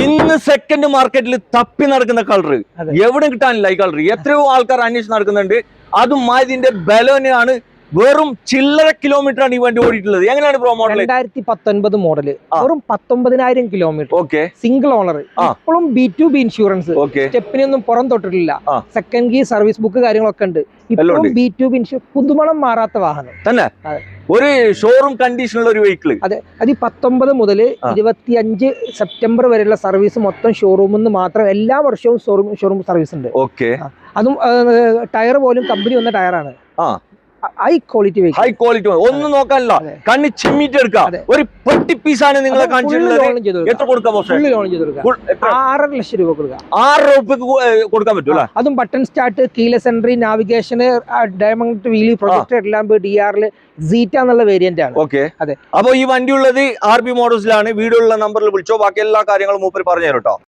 ഇന്ന് സെക്കൻഡ് മാർക്കറ്റിൽ തപ്പി നടക്കുന്ന കളർ എവിടെ കിട്ടാനില്ല ഈ കളർ. എത്രയോ ആൾക്കാർ അന്വേഷിച്ച് നടക്കുന്നുണ്ട്. അതും ഇതിന്റെ ബലോനാണ്. വെറും ചില്ലറ കിലോമീറ്റർ ആണ് ഈ വണ്ടി ഓടിയിട്ടുള്ളത്. എങ്ങനെയാണ് പ്രോ മോഡൽ? 2019 മോഡല്, വെറും 19,000 കിലോമീറ്റർ. ഓക്കെ, സിംഗിൾ ഓണർ, ഇപ്പോഴും B2B ഇൻഷുറൻസ്, സ്റ്റെപ്പിനൊന്നും പുറം തൊട്ടിട്ടില്ല. സെക്കൻഡ് ഗിയർ സർവീസ് ബുക്ക് കാര്യങ്ങളൊക്കെ ഉണ്ട്. ഇപ്പോഴും B2B ഇൻഷുറൻസ്, പുതുമണം മാറാത്ത വാഹനം തന്നെ. ഒരു ഷോറൂം കണ്ടീഷനുള്ള ഒരു വെഹിക്കിൾ. അതെ, അത് 19 മുതൽ 25 സെപ്റ്റംബർ വരെയുള്ള സർവീസ് മൊത്തം ഷോറൂമിൽ നിന്ന് മാത്രം. എല്ലാ വർഷവും ഷോറൂം സർവീസ് ഉണ്ട്. ഓക്കെ, അതും ടയർ പോലും കമ്പനി വന്ന ടയറാണ്. ഹൈ ക്വാളിറ്റി, ഒന്നും നോക്കാനില്ല, കണ്ണി ചിമ്മിട്ട് എടുക്കാം. ഒരു പെട്ടി പീസാണ് നിങ്ങളെ കാണിച്ചിട്ടുള്ളത്. എത്ര കൊടുക്കാം? 6.5 ലക്ഷം രൂപ കൊടുക്കാം. 6 രൂപക്ക് കൊടുക്കാൻ പറ്റൂല. അതും ബട്ടൺ സ്റ്റാർട്ട്, കീലെസ് എൻട്രി, നാവിഗേഷന്, diamond wheel, projector lamp, DRL, Zeta എന്നുള്ള വേരിയന്റ് ആണ്. ഓക്കെ, അതെ. അപ്പൊ ഈ വണ്ടി ഉള്ളത് RB മോഡൽസിലാണ്. വീഡിയോയുള്ള നമ്പറിൽ വിളിച്ചോ, ബാക്കി എല്ലാ കാര്യങ്ങളും മൂപ്പർ പറഞ്ഞു തരും കേട്ടോ.